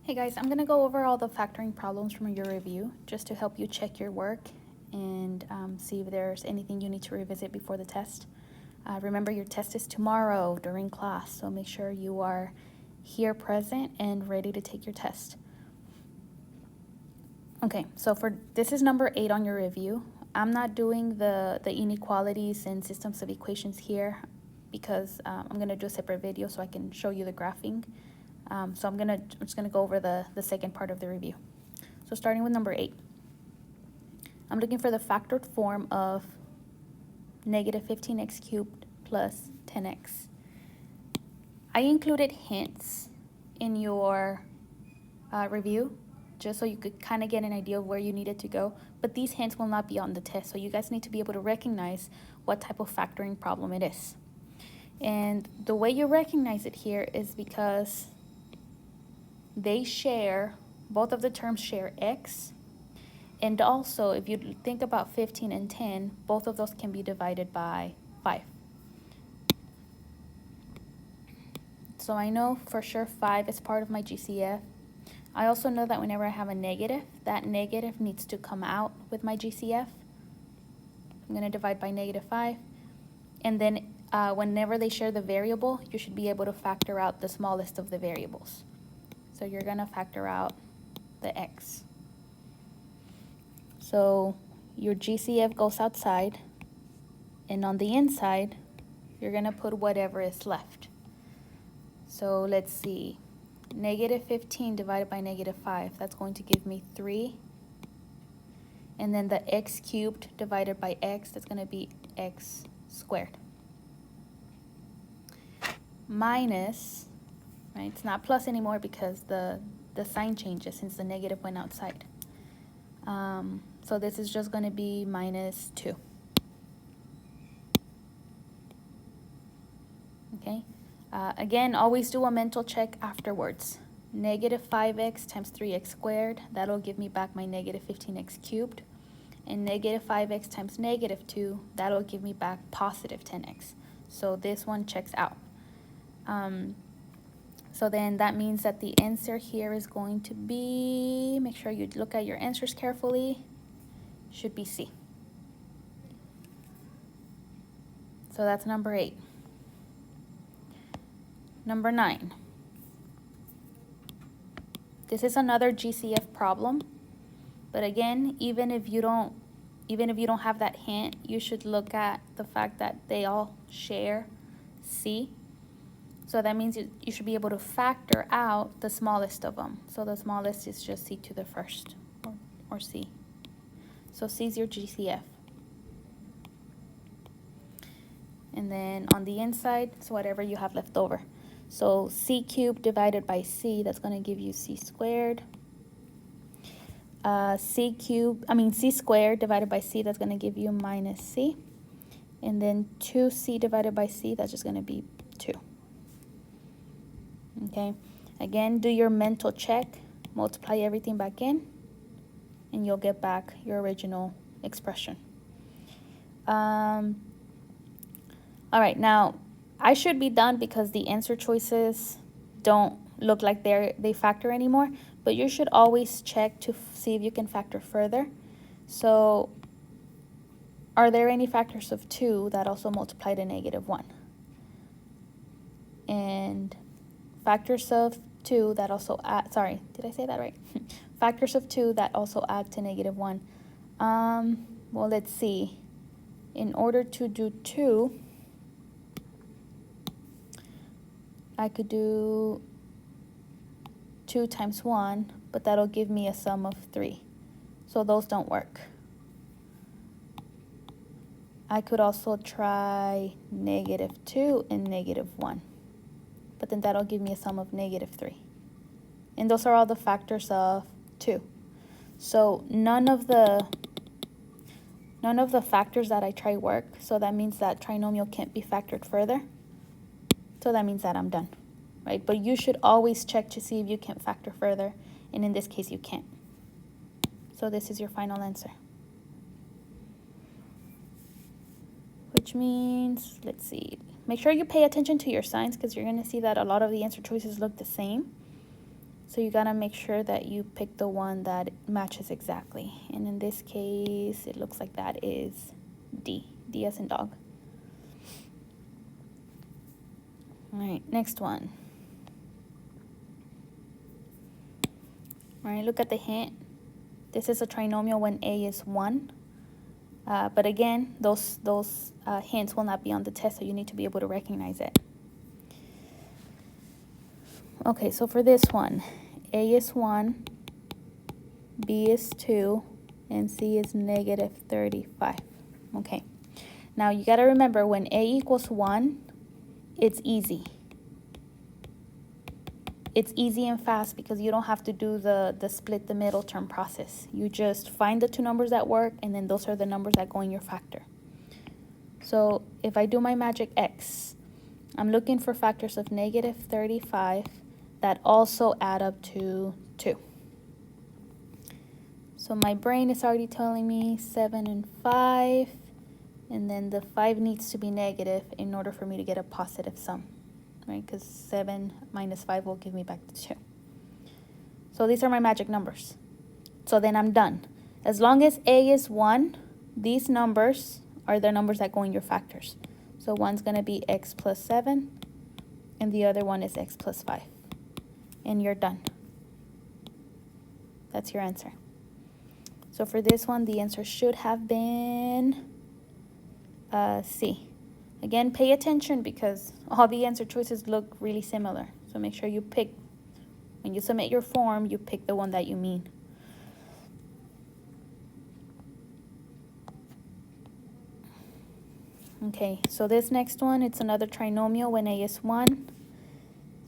Hey guys, I'm going to go over all the factoring problems from your review just to help you check your work and see if there's anything you need to revisit before the test. Remember, your test is tomorrow during class, so make sure you are here present and ready to take your test. Okay, so this is number 8 on your review. I'm not doing the inequalities and systems of equations here because I'm going to do a separate video so I can show you the graphing. So I'm just gonna go over the second part of the review. So starting with number 8, I'm looking for the factored form of negative 15x cubed plus 10x. I included hints in your review just so you could kind of get an idea of where you needed to go, but these hints will not be on the test, so you guys need to be able to recognize what type of factoring problem it is. And the way you recognize it here is because both of the terms share x, and also if you think about 15 and 10, both of those can be divided by 5. So I know for sure 5 is part of my GCF. I also know that whenever I have a negative, that negative needs to come out with my GCF. I'm going to divide by negative 5. And then whenever they share the variable, you should be able to factor out the smallest of the variables. So you're going to factor out the x. So your GCF goes outside, and on the inside, you're going to put whatever is left. So let's see. Negative 15 divided by negative 5, that's going to give me 3. And then the x cubed divided by x, that's going to be x squared. Minus, right, it's not plus anymore because the sign changes since the negative went outside. So this is just going to be minus 2. Okay. Again, always do a mental check afterwards. Negative 5x times 3x squared, that'll give me back my negative 15x cubed. And negative 5x times negative 2, that'll give me back positive 10x. So this one checks out. So then that means that the answer here is going to be, make sure you look at your answers carefully, should be C. So that's number 8. Number 9. This is another GCF problem, but again, even if you don't have that hint, you should look at the fact that they all share C. So that means you should be able to factor out the smallest of them. So the smallest is just C to the first, or C. So C is your GCF. And then on the inside, it's whatever you have left over. So C cubed divided by C, that's going to give you C squared. C squared divided by C, that's going to give you minus C. And then 2C divided by C, that's just going to be 2. Okay, again, do your mental check, multiply everything back in, and you'll get back your original expression. All right, now I should be done because the answer choices don't look like they factor anymore, but you should always check to see if you can factor further. So are there any factors of 2 that also multiply to negative 1? And factors of 2 that also add, sorry, did I say that right? Factors of 2 that also add to negative 1. Well, let's see. In order to do 2, I could do 2 times 1, but that'll give me a sum of 3. So those don't work. I could also try negative 2 and negative 1. But then that'll give me a sum of negative 3. And those are all the factors of 2. So none of the factors that I try work, so that means that trinomial can't be factored further. So that means that I'm done, right? But you should always check to see if you can factor further, and in this case you can't. So this is your final answer. Which means, let's see, make sure you pay attention to your signs because you're going to see that a lot of the answer choices look the same. So you gotta make sure that you pick the one that matches exactly. And in this case, it looks like that is D. D as in dog. All right, next one. All right, look at the hint. This is a trinomial when A is 1. But again, those hints will not be on the test, so you need to be able to recognize it. Okay, so for this one, A is 1, B is 2, and C is negative 35. Okay, now you got to remember when A equals 1, it's easy. It's easy and fast because you don't have to do the split the middle term process. You just find the two numbers that work, and then those are the numbers that go in your factor. So if I do my magic X, I'm looking for factors of negative 35 that also add up to 2. So my brain is already telling me 7 and 5, and then the 5 needs to be negative in order for me to get a positive sum, right? Because 7 minus 5 will give me back the 2. So these are my magic numbers. So then I'm done. As long as A is 1, these numbers are the numbers that go in your factors. So one's going to be x plus 7, and the other one is x plus 5. And you're done. That's your answer. So for this one, the answer should have been C. Again, pay attention because all the answer choices look really similar. So make sure you pick, when you submit your form, you pick the one that you mean. Okay, so this next one, it's another trinomial when A is 1.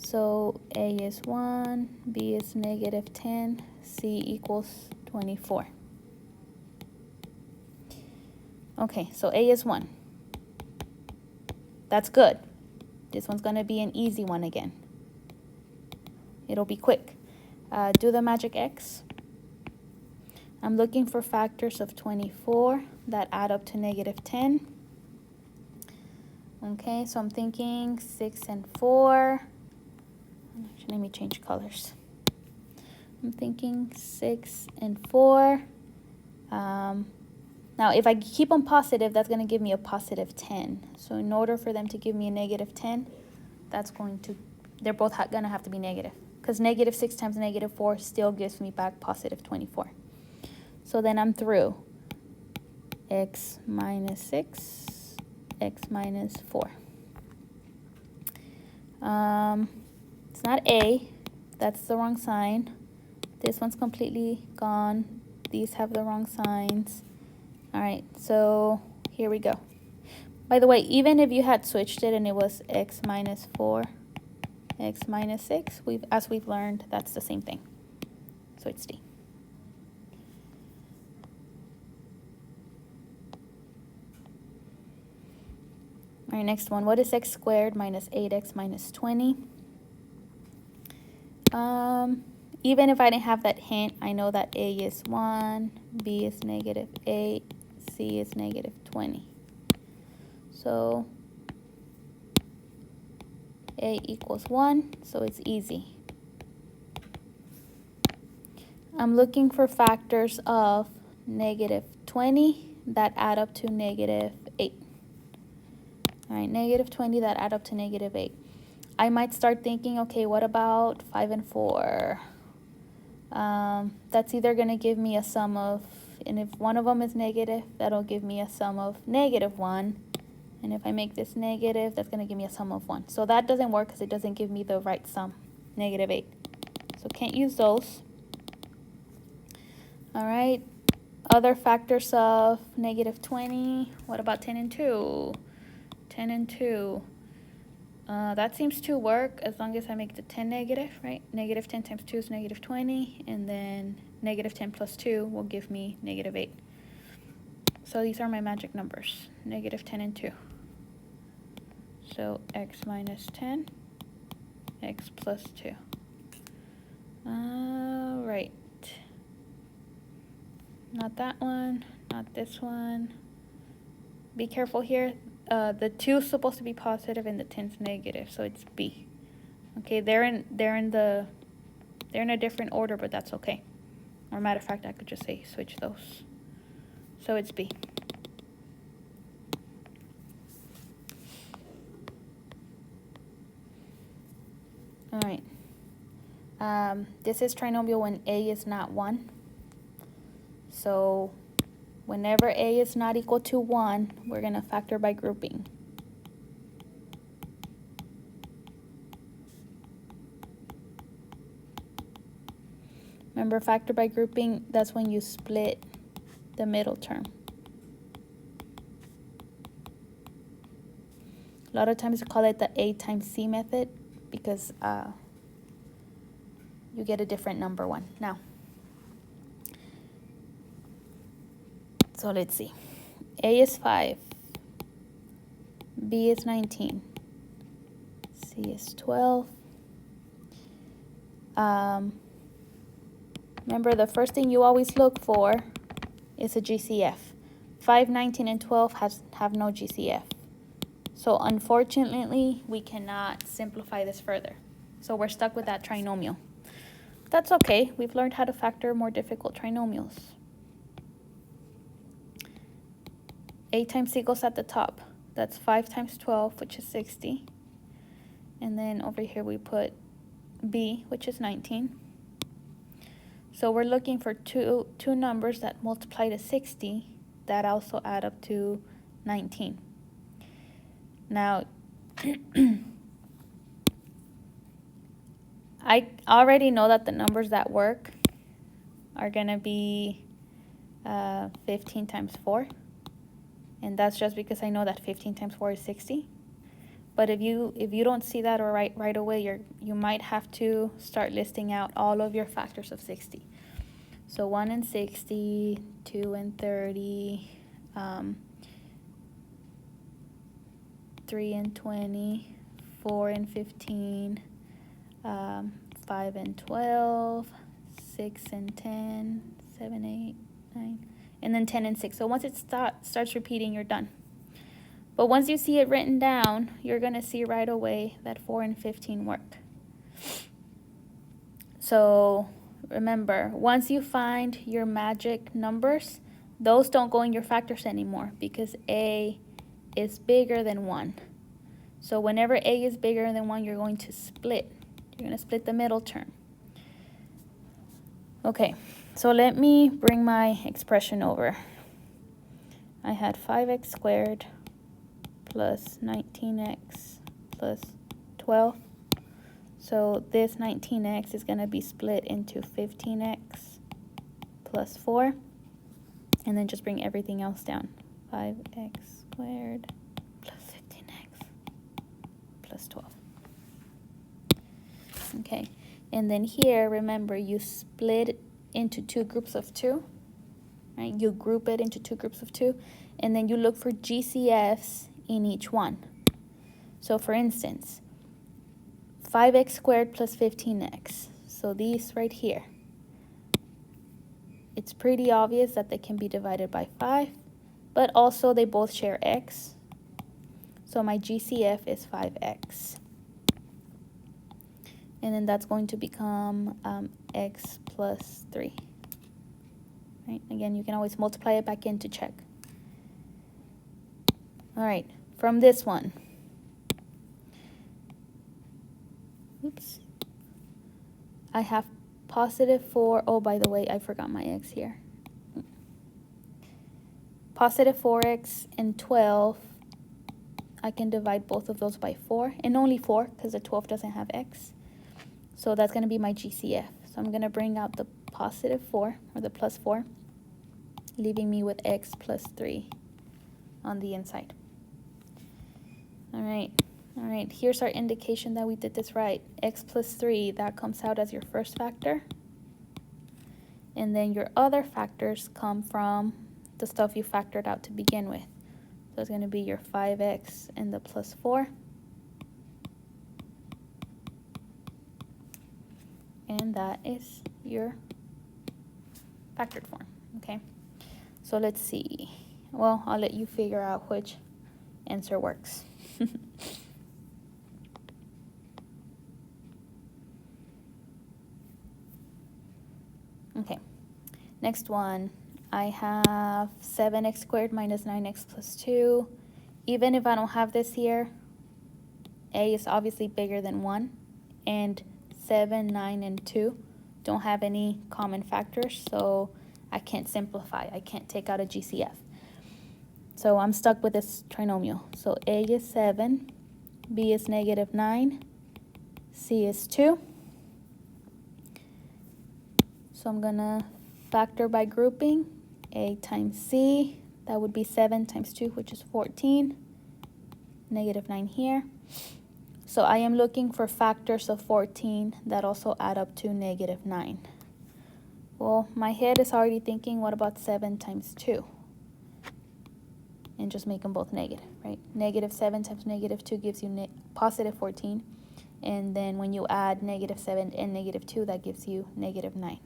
So A is 1, B is negative 10, C equals 24. Okay, so A is 1. That's good. This one's going to be an easy one again. It'll be quick. Do the magic X. I'm looking for factors of 24 that add up to negative 10. Okay, so I'm thinking 6 and 4. Let me change colors. I'm thinking 6 and 4. Now, if I keep them positive, that's going to give me a positive 10. So in order for them to give me a negative 10, they're both going to have to be negative. Because negative 6 times negative 4 still gives me back positive 24. So then I'm through. X minus 6, x minus 4. It's not A. That's the wrong sign. This one's completely gone. These have the wrong signs. All right, so here we go. By the way, even if you had switched it and it was x minus 4, x minus 6, as we've learned, that's the same thing. So it's D. All right, next one. What is x squared minus 8x minus 20? Even if I didn't have that hint, I know that A is 1, B is negative 8, C is negative 20. So A equals 1, so it's easy. I'm looking for factors of negative 20 that add up to negative 8. All right, negative 20 that add up to negative 8. I might start thinking, okay, what about 5 and 4? That's either going to give me a sum of, and if one of them is negative, that'll give me a sum of negative 1. And if I make this negative, that's going to give me a sum of 1. So that doesn't work because it doesn't give me the right sum, negative 8. So can't use those. All right, other factors of negative 20. What about 10 and 2? 10 and 2. That seems to work as long as I make the 10 negative, right? Negative 10 times 2 is negative 20, and then negative 10 plus 2 will give me negative 8. So these are my magic numbers, negative 10 and 2. So x minus 10, x plus 2. All right. Not that one, not this one. Be careful here. The 2 is supposed to be positive and the 10 is negative, so it's B. Okay, they're in the They're in a different order, but that's okay. Or matter of fact, I could just say switch those. So it's B. All right. This is trinomial when A is not 1. So whenever A is not equal to 1, we're going to factor by grouping. Remember, factor by grouping, that's when you split the middle term. A lot of times we call it the A times C method because you get a different number one. Now, so let's see. A is 5. B is 19. C is 12. Remember, the first thing you always look for is a GCF. 5, 19, and 12 have no GCF. So unfortunately, we cannot simplify this further. So we're stuck with that trinomial. That's okay. We've learned how to factor more difficult trinomials. A times C goes at the top. That's 5 times 12, which is 60. And then over here we put B, which is 19. So we're looking for two numbers that multiply to 60 that also add up to 19. Now, I already know that the numbers that work are going to be 15 times 4. And that's just because I know that 15 times 4 is 60. But if you don't see that or right away, you might have to start listing out all of your factors of 60. So 1 and 60, 2 and 30, 3 and 20, 4 and 15, 5 and 12, 6 and 10, 7, 8, 9, and then 10 and 6. So once it starts repeating, you're done. But once you see it written down, you're going to see right away that 4 and 15 work. So remember, once you find your magic numbers, those don't go in your factors anymore because A is bigger than 1. So whenever A is bigger than 1, you're going to split. You're going to split the middle term. Okay, so let me bring my expression over. I had 5x squared plus 19x plus 12. So this 19x is going to be split into 15x plus 4. And then just bring everything else down. 5x squared plus 15x plus 12. Okay, and then here, remember, you split into two groups of 2. Right? You group it into two groups of 2. And then you look for GCFs in each one. So for instance, 5x squared plus 15x. So these right here. It's pretty obvious that they can be divided by 5, but also they both share x. So my GCF is 5x. And then that's going to become x plus 3. Right? Again, you can always multiply it back in to check. All right, from this one. Oops. I have positive 4. Oh, by the way, I forgot my x here. Positive 4x and 12. I can divide both of those by 4. And only 4 because the 12 doesn't have x. So that's going to be my GCF. So I'm going to bring out the positive 4 or the plus 4, leaving me with x plus 3 on the inside. All right. All right, here's our indication that we did this right. X plus 3, that comes out as your first factor. And then your other factors come from the stuff you factored out to begin with. So it's going to be your 5x and the plus 4. And that is your factored form, okay? So let's see. Well, I'll let you figure out which answer works. Okay, next one. I have 7x squared minus 9x plus 2. Even if I don't have this here, a is obviously bigger than 1, and 7, 9, and 2 don't have any common factors, so I can't simplify. I can't take out a GCF. So I'm stuck with this trinomial. So a is 7, b is negative 9, c is 2. So I'm going to factor by grouping. A times c, that would be 7 times 2, which is 14. Negative 9 here. So I am looking for factors of 14 that also add up to negative 9. Well, my head is already thinking, what about 7 times 2? And just make them both negative, right? Negative 7 times negative 2 gives you positive 14. And then when you add negative 7 and negative 2, that gives you negative 9.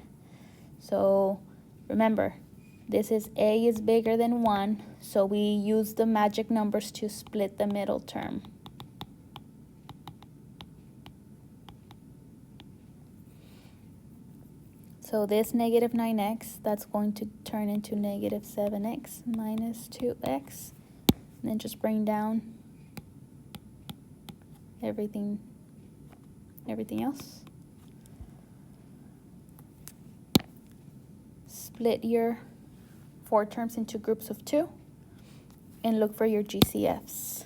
So remember, this is a is bigger than 1, so we use the magic numbers to split the middle term. So this negative 9x, that's going to turn into negative 7x minus 2x. And then just bring down everything else. Split your 4 terms into groups of 2 and look for your GCFs.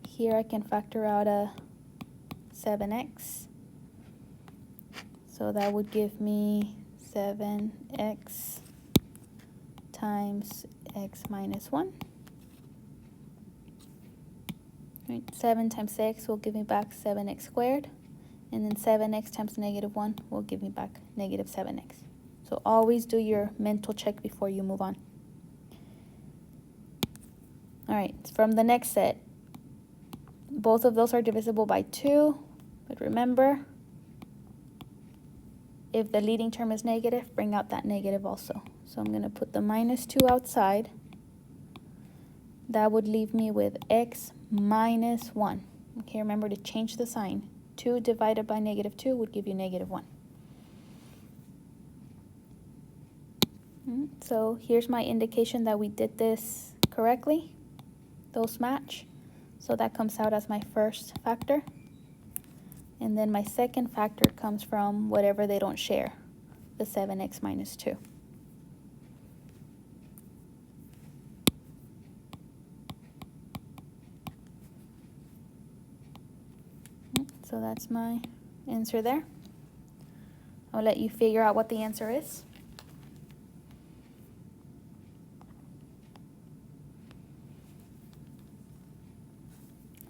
Here I can factor out a 7x. So that would give me 7x times x minus 1. Right, 7 times 6 will give me back 7x squared. And then 7x times negative 1 will give me back negative 7x. So always do your mental check before you move on. All right, from the next set, both of those are divisible by 2. But remember, if the leading term is negative, bring out that negative also. So I'm going to put the minus 2 outside. That would leave me with x minus 1. Okay, remember to change the sign. 2 divided by negative 2 would give you negative 1. So here's my indication that we did this correctly. Those match. So that comes out as my first factor. And then my second factor comes from whatever they don't share, the 7x minus 2. So that's my answer there. I'll let you figure out what the answer is.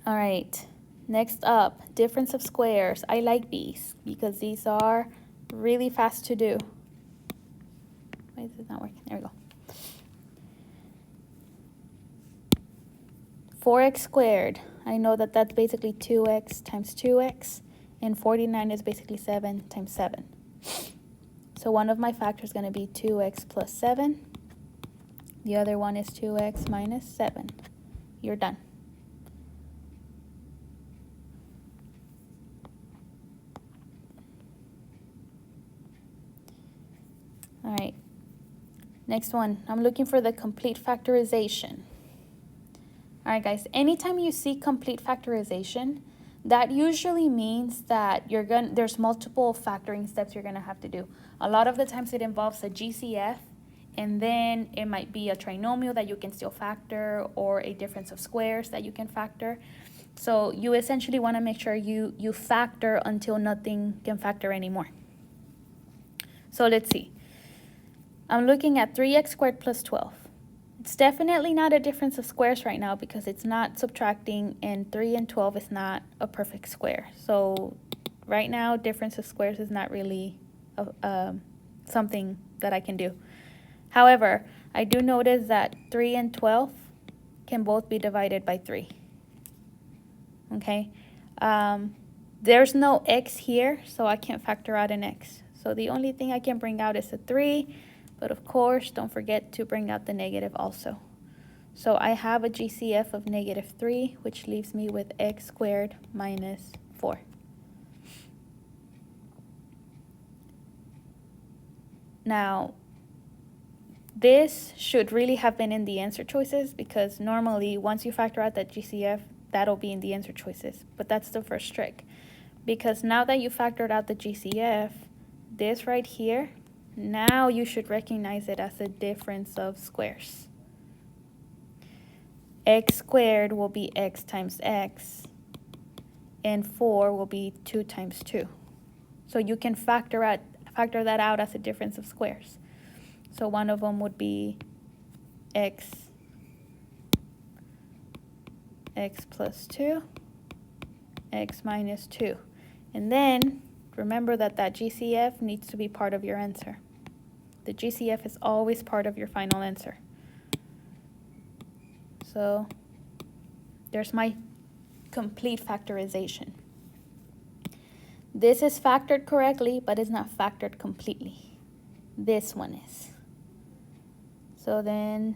All right, next up, difference of squares. I like these because these are really fast to do. Why is it not working? There we go. 4x squared. I know that that's basically 2x times 2x, and 49 is basically 7 times 7. So one of my factors is going to be 2x plus 7. The other one is 2x minus 7. You're done. All right, next one, I'm looking for the complete factorization. All right, guys, anytime you see complete factorization, that usually means that there's multiple factoring steps you're gonna have to do. A lot of the times it involves a GCF, and then it might be a trinomial that you can still factor, or a difference of squares that you can factor. So you essentially wanna make sure you factor until nothing can factor anymore. So let's see. I'm looking at 3x squared plus 12. It's definitely not a difference of squares right now because it's not subtracting, and 3 and 12 is not a perfect square. So right now, difference of squares is not really something that I can do. However, I do notice that 3 and 12 can both be divided by 3. Okay? There's no x here, so I can't factor out an x. So the only thing I can bring out is a 3. But of course, don't forget to bring out the negative also. So I have a GCF of negative 3, which leaves me with x squared minus 4. Now, this should really have been in the answer choices, because normally once you factor out that GCF, that'll be in the answer choices. But that's the first trick, because now that you factored out the GCF, this right here, now you should recognize it as a difference of squares. X squared will be x times x, and 4 will be 2 times 2. So you can factor that out as a difference of squares. So one of them would be x plus 2, x minus 2. And then remember that GCF needs to be part of your answer. The GCF is always part of your final answer. So there's my complete factorization. This is factored correctly, but it's not factored completely. This one is. So then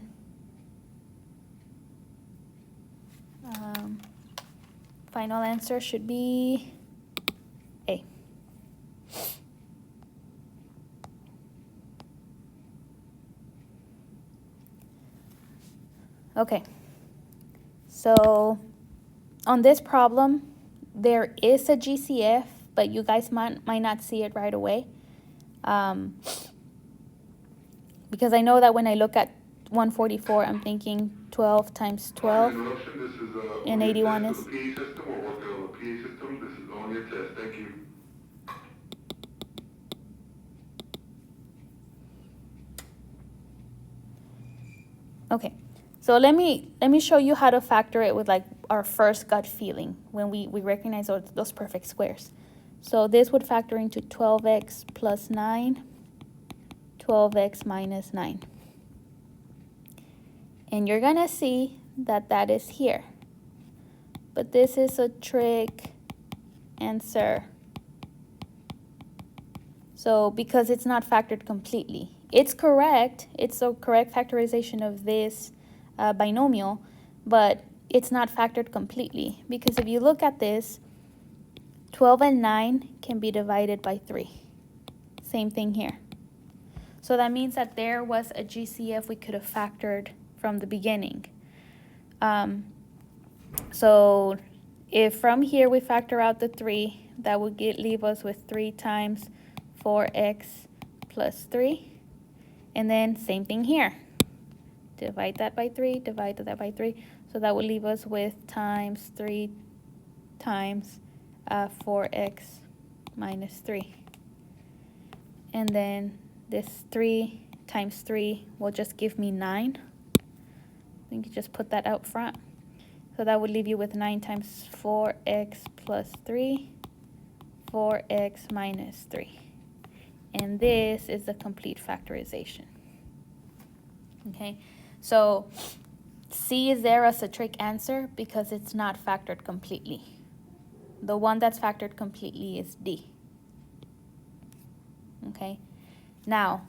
final answer should be A. Okay, so on this problem, there is a GCF, but you guys might not see it right away. Because I know that when I look at 144, I'm thinking 12 times 12, and 81 is. PA system or working on the PA system. This is only a test. Thank you. Okay, so let me show you how to factor it with like our first gut feeling when we recognize those perfect squares. So this would factor into 12x plus 9, 12x minus 9. And you're gonna see that that is here. But this is a trick answer. So because it's not factored completely. It's correct. It's the correct factorization of this binomial, but it's not factored completely. Because if you look at this, 12 and 9 can be divided by 3. Same thing here. So that means that there was a GCF we could have factored from the beginning. So if from here we factor out the 3, that would leave us with 3 times 4x plus 3. And then same thing here. Divide that by 3, divide that by 3. So that would leave us with times 3 times 4x minus 3. And then this 3 times 3 will just give me 9. We can just put that out front. So that would leave you with 9 times 4x plus 3, 4x minus 3. And this is the complete factorization. Okay, so C is there as a trick answer because it's not factored completely. The one that's factored completely is D. Okay, now,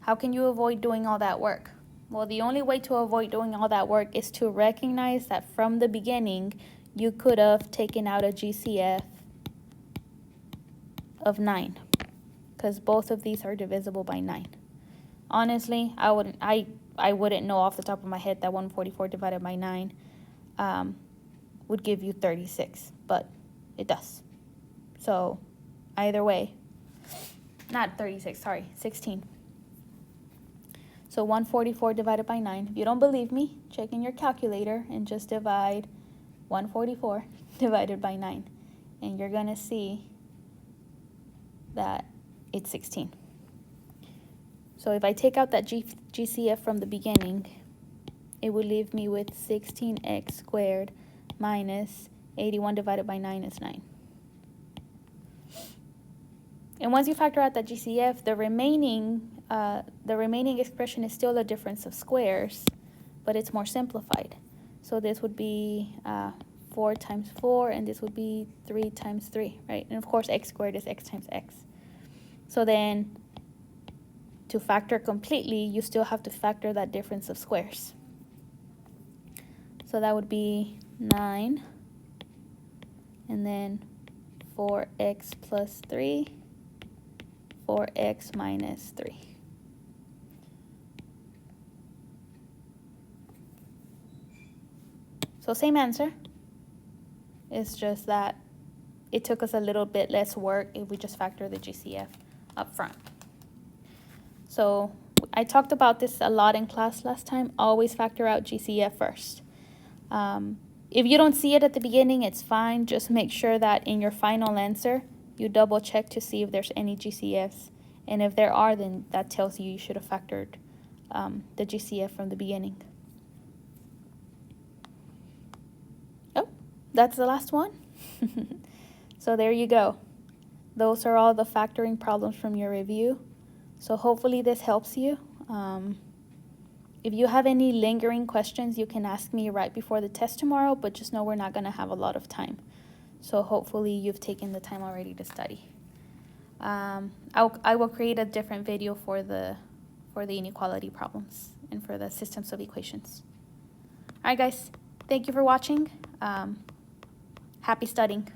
how can you avoid doing all that work? Well, the only way to avoid doing all that work is to recognize that from the beginning, you could have taken out a GCF of 9, because both of these are divisible by 9. Honestly, I wouldn't know off the top of my head that 144 divided by 9 would give you 36, but it does. So either way, not 36, sorry, 16. So 144 divided by 9. If you don't believe me, check in your calculator and just divide 144 divided by 9. And you're going to see that it's 16. So if I take out that GCF from the beginning, it would leave me with 16x squared minus 81 divided by 9 is 9. And once you factor out that GCF, the remaining expression is still a difference of squares, but it's more simplified. So this would be 4 times 4, and this would be 3 times 3, right? And of course, x squared is x times x. So then, to factor completely, you still have to factor that difference of squares. So that would be 9, and then 4x plus 3, 4x minus 3. So same answer. It's just that it took us a little bit less work if we just factor the GCF up front. So I talked about this a lot in class last time. Always factor out GCF first. If you don't see it at the beginning, it's fine. Just make sure that in your final answer, you double check to see if there's any GCFs. And if there are, then that tells you should have factored the GCF from the beginning. Oh, that's the last one. So there you go. Those are all the factoring problems from your review. So hopefully this helps you. If you have any lingering questions, you can ask me right before the test tomorrow, but just know we're not going to have a lot of time. So hopefully you've taken the time already to study. I will create a different video for the inequality problems and for the systems of equations. All right, guys. Thank you for watching. Happy studying.